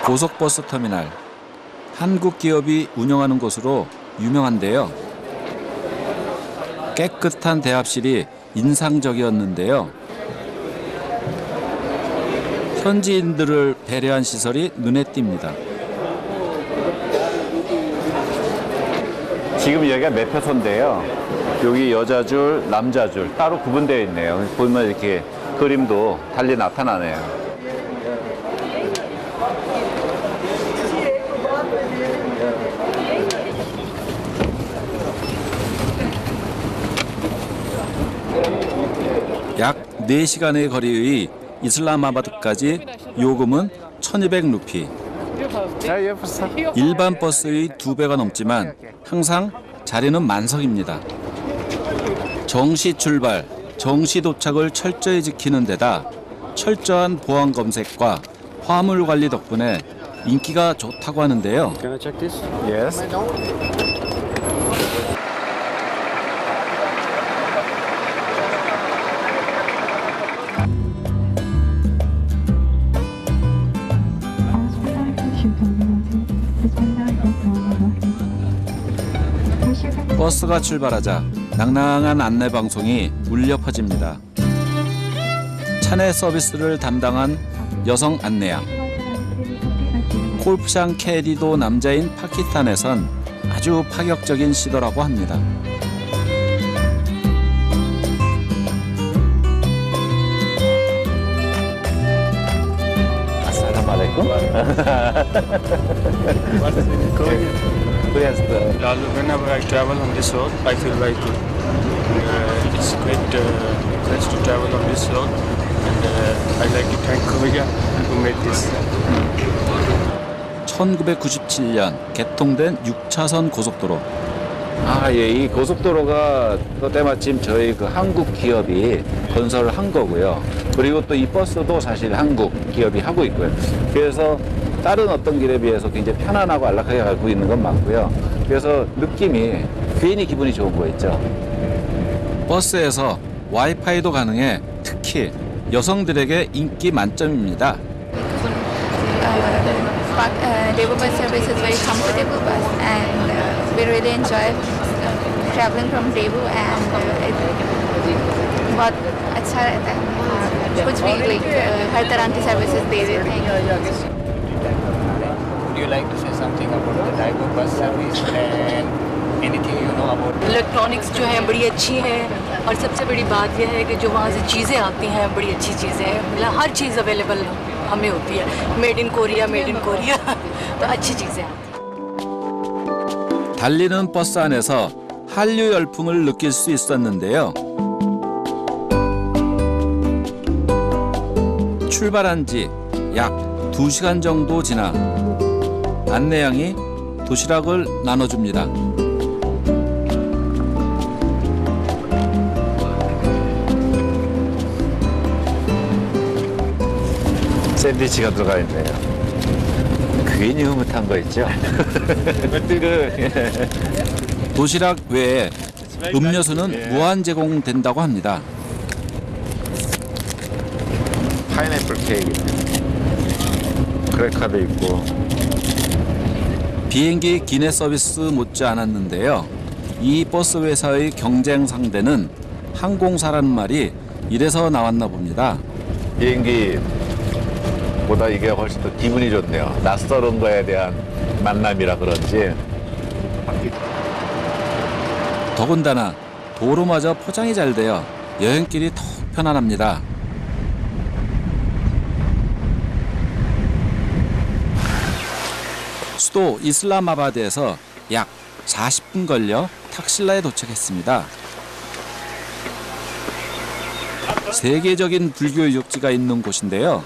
고속버스 터미널. 한국 기업이 운영하는 곳으로 유명한데요. 깨끗한 대합실이 인상적이었는데요. 현지인들을 배려한 시설이 눈에 띕니다. 지금 여기가 매표소인데요. 여기 여자 줄, 남자 줄 따로 구분되어 있네요. 보면 이렇게 그림도 달리 나타나네요. 약 4시간의 거리의 이슬람아바드까지 요금은 1,200루피. 일반 버스의 2배가 넘지만 항상 자리는 만석입니다. 정시 출발, 정시 도착을 철저히 지키는 데다 철저한 보안 검색과 화물 관리 덕분에 인기가 좋다고 하는데요. Can I check this? Yes. 버스가 출발하자 낭낭한 안내 방송이 울려 퍼집니다. 차내 서비스를 담당한 여성 안내양. 골프장 캐디도 남자인 파키스탄에선 아주 파격적인 시도라고 합니다. Assalamualaikum. Whenever I travel on this road, I feel very good. It's great place to travel on this road, and I like to thank Korea who made this. 1997년 개통된 6차선 고속도로. 예, 이 고속도로가 또 때마침 저희 그 한국 기업이 건설을 한 거고요. 그리고 또 이 버스도 사실 한국 기업이 하고 있고요. 그래서 다른 어떤 길에 비해서 굉장히 편안하고 안락하게 가고 있는 건 맞고요. 그래서 느낌이 괜히 기분이 좋은 거 있죠. 버스에서 와이파이도 가능해 특히 여성들에게 인기 만점입니다. Daewoo bus service is very comfortable bus, and we really enjoy traveling from Daewoo, and बहुत अच्छा रहता है. कुछ भी like हर तरह की services दे देते हैं. Would you like to say something about the Daewoo bus service and anything you know about? Electronics जो है बड़ी अच्छी है, और सबसे बड़ी बात यह है कि जो वहाँ से चीज़ें आती हैं बड़ी अच्छी चीज़ें हैं. मतलब हर चीज़ अवेलेबल हमें होती है. मेड इन कोरिया तो अच्छी चीज़ें. 달리는 버스 안에서 한류 열풍을 느낄 수 있었는데요. 출발한 지 약 2시간 정도 지나 안내양이 도시락을 나눠줍니다. 샌드위치가 들어가 있네요. 괜히 흐뭇한 거 있죠? 도시락 외에 음료수는 무한 제공된다고 합니다. 파인애플 케이크, 크래커도 있고. 비행기 기내 서비스 못지 않았는데요. 이 버스 회사의 경쟁 상대는 항공사라는 말이 이래서 나왔나 봅니다. 비행기보다 이게 훨씬 더 기분이 좋네요. 낯설은 거에 대한 만남이라 그런지. 더군다나 도로마저 포장이 잘 되어 여행길이 더 편안합니다. 수도 이슬람아바드에서 약 40분 걸려 탁실라에 도착했습니다. 세계적인 불교 유적지가 있는 곳인데요.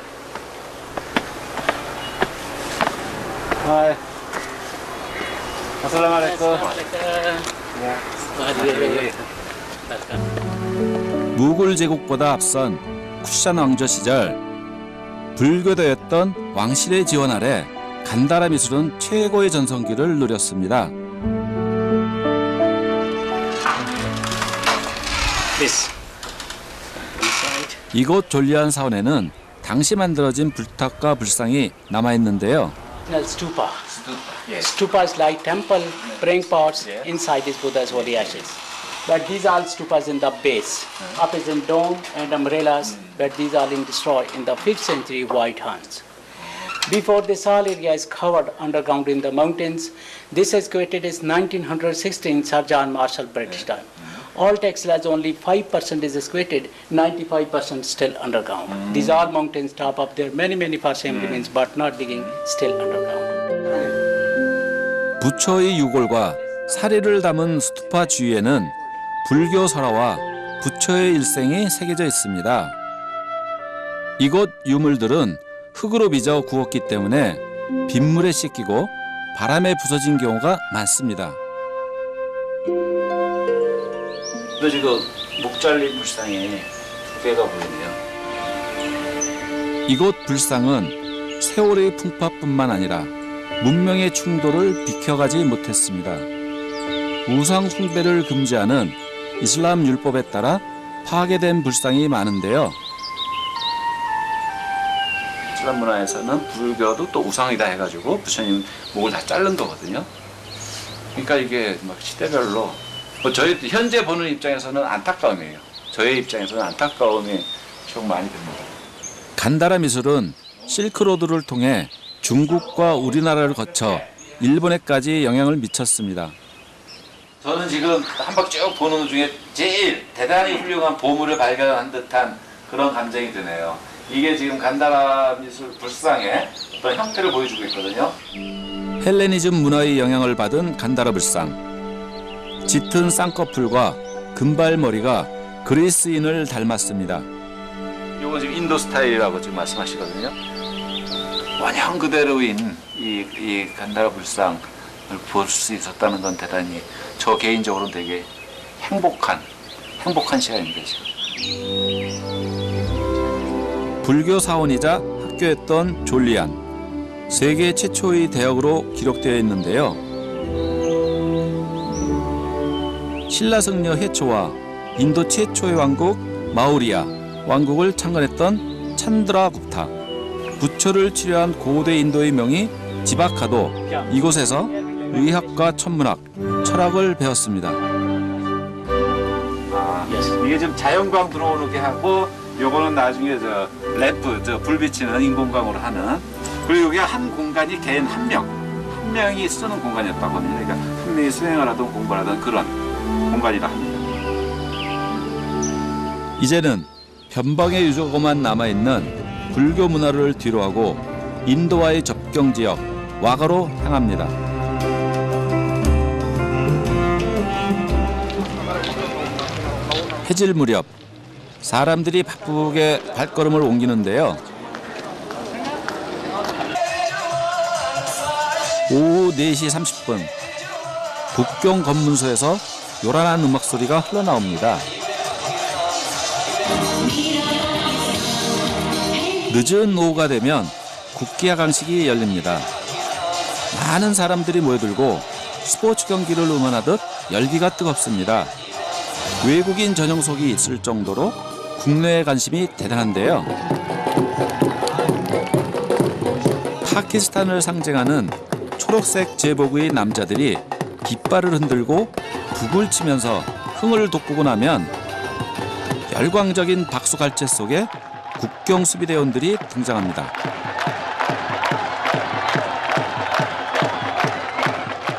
무굴 제국보다 앞선 쿠샨 왕조 시절 불교도였던 왕실의 지원 아래 간다라 미술은 최고의 전성기를 누렸습니다. 이곳 졸리안 사원에는 당시 만들어진 불탁과 불상이 남아있는데요. No, stupa. Yes. Stupa is like temple, praying pots. Yeah. Inside is Buddha's holy ashes. But these are all stupas in the base. Up is in dome and umbrellas, but these are in destroyed in the 5th century White Huns. Before this all area is covered underground in the mountains. This excavated is 1916 Sir John Marshall British time. All textiles only 5% is excavated, 95% still underground. These are mountains top up there, many for same remains, but not digging, still underground. 부처의 유골과 사리를 담은 스투파 주위에는 불교 설화와 부처의 일생이 새겨져 있습니다. 이곳 유물들은 흙으로 빚어 구웠기 때문에 빗물에 씻기고 바람에 부서진 경우가 많습니다. 또 지금 목 잘린 불상이 2개가 보이네요. 이곳 불상은 세월의 풍파뿐만 아니라 문명의 충돌을 비켜가지 못했습니다. 우상 숭배를 금지하는 이슬람 율법에 따라 파괴된 불상이 많은데요. 이슬람 문화에서는 불교도 또 우상이다 해가지고 부처님 목을 다 자른 거거든요. 그러니까 이게 막 시대별로 저희 현재 보는 입장에서는 안타까움이에요. 저의 입장에서는 안타까움이 좀 많이 듭니다. 간다라 미술은 실크로드를 통해 중국과 우리나라를 거쳐 일본에까지 영향을 미쳤습니다. 저는 지금 한 바퀴 쭉 보는 중에 제일 대단히 훌륭한 보물을 발견한 듯한 그런 감정이 드네요. 이게 지금 간다라 미술 불상의 어떤 형태를 보여주고 있거든요. 헬레니즘 문화의 영향을 받은 간다라 불상. 짙은 쌍꺼풀과 금발머리가 그리스인을 닮았습니다. 이거 지금 인도 스타일이라고 지금 말씀하시거든요. 원형 그대로인 이 간다라 불상을 볼 수 있었다는 건 대단히 저 개인적으로는 되게 행복한 시간입니다. 지금. 불교 사원이자 학교였던 졸리안. 세계 최초의 대역으로 기록되어 있는데요. 신라승려 해초와 인도 최초의 왕국 마우리아 왕국을 창건했던 찬드라 굽타. 부처를 치료한 고대 인도의 명의 지바카도 이곳에서 의학과 천문학, 철학을 배웠습니다. 이게 지금 자연광 들어오게 하고 요거는 나중에 저 램프, 불 비치는 인공광으로 하는, 그리고 여기 한 공간이 개인 한 명이 쓰는 공간이었다고 합니다. 그러니까 한 명이 수행을 하든 공부를 하든 그런 공간이라 합니다. 이제는 변방의 유적어만 남아있는 불교 문화를 뒤로하고 인도와의 접경 지역 와가로 향합니다. 해질 무렵 사람들이 바쁘게 발걸음을 옮기는데요. 오후 4시 30분 국경 검문소에서 요란한 음악 소리가 흘러나옵니다. 늦은 오후가 되면 국기하강식이 열립니다. 많은 사람들이 모여들고 스포츠 경기를 응원하듯 열기가 뜨겁습니다. 외국인 전용석이 있을 정도로 국내의 관심이 대단한데요. 파키스탄을 상징하는 초록색 제복의 남자들이 깃발을 흔들고 북을 치면서 흥을 돋구고 나면 열광적인 박수갈채 속에 국경 수비대원들이 등장합니다.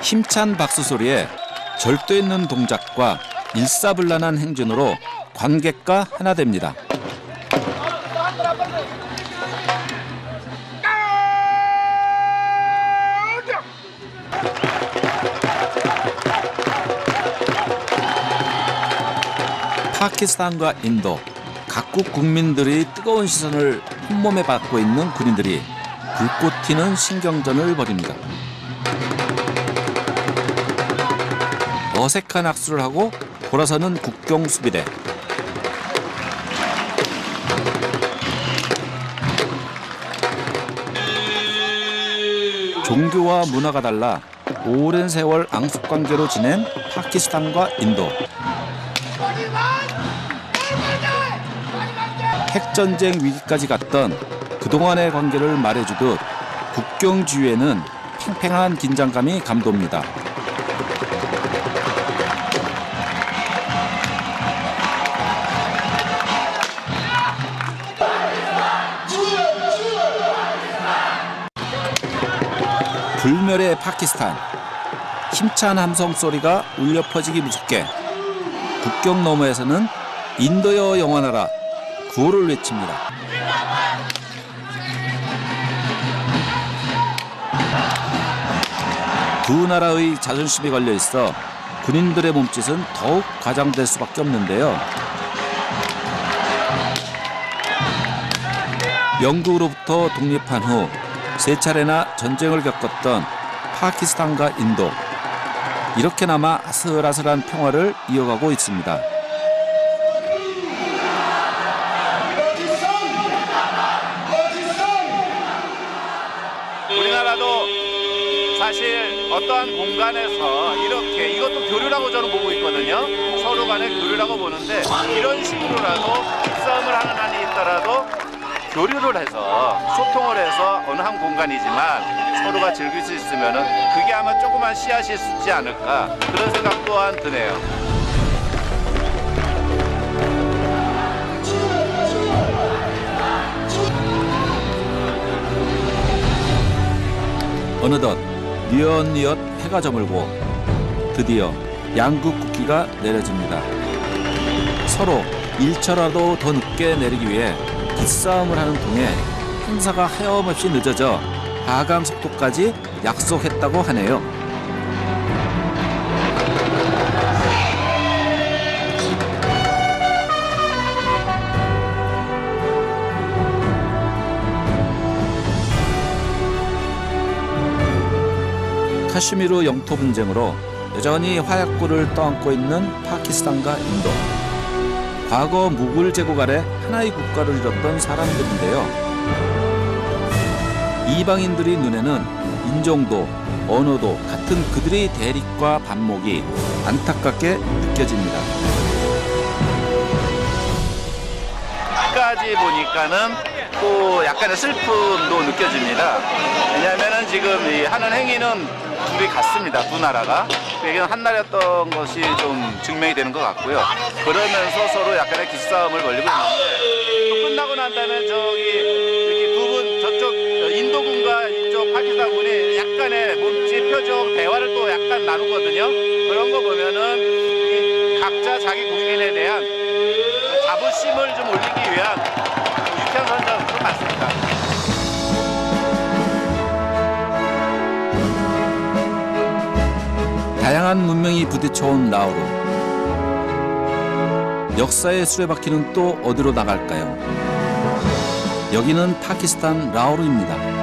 힘찬 박수 소리에 절도 있는 동작과 일사불란한 행진으로 관객과 하나 됩니다. 파키스탄과 인도 각국 국민들의 뜨거운 시선을 한몸에 받고 있는 군인들이 불꽃 튀는 신경전을 벌입니다. 어색한 악수를 하고 돌아서는 국경 수비대. 종교와 문화가 달라 오랜 세월 앙숙관계로 지낸 파키스탄과 인도. 핵전쟁 위기까지 갔던 그동안의 관계를 말해주듯 국경 주위에는 팽팽한 긴장감이 감돕니다. 불멸의 파키스탄. 힘찬 함성 소리가 울려 퍼지기 무섭게 국경 너머에서는 인도여 영원하라 구호를 외칩니다. 두 나라의 자존심이 걸려 있어 군인들의 몸짓은 더욱 과장될 수밖에 없는데요. 영국으로부터 독립한 후 세 차례나 전쟁을 겪었던 파키스탄과 인도. 이렇게나마 아슬아슬한 평화를 이어가고 있습니다. 우리나라도 사실 어떠한 공간에서 이렇게 이것도 교류라고 저는 보고 있거든요. 서로 간의 교류라고 보는데 이런 식으로라도 싸움을 하는 한이 있더라도 교류를 해서 소통을 해서 어느 한 공간이지만 서로가 즐길 수 있으면은 그게 아마 조그만 씨앗이 있지 않을까 그런 생각 또한 드네요. 어느덧 뉘엿뉘엿 해가 저물고 드디어 양국 국기가 내려집니다. 서로 1초라도 더 늦게 내리기 위해 기싸움을 하는 통에 행사가 하염없이 늦어져 하강 속도까지 약속했다고 하네요. 카슈미르 영토 분쟁으로 여전히 화약고를 떠안고 있는 파키스탄과 인도. 과거 무굴 제국 아래 하나의 국가를 이뤘던 사람들인데요. 이방인들의 눈에는 인종도 언어도 같은 그들의 대립과 반목이 안타깝게 느껴집니다. 끝까지 보니까는 또 약간의 슬픔도 느껴집니다. 왜냐하면은 지금 이 하는 행위는 둘이 같습니다. 두 나라가. 그게 한 나라였던 것이 좀 증명이 되는 것 같고요. 그러면서 서로 약간의 기싸움을 벌이고 있는데 또 끝나고 난 다음에 저기 이렇게 두 분 저쪽 인도군과 이쪽 파키스탄군이 약간의 몸짓, 표정, 대화를 또 약간 나누거든요. 그런 거 보면은 이 각자 자기 국민에 대한 자부심을 좀 올리기 위한 유쾌한 선전도 많습니다. 다양한 문명이 부딪혀온 나우루. 역사의 수레바퀴는 또 어디로 나갈까요? 여기는 파키스탄 라오르입니다.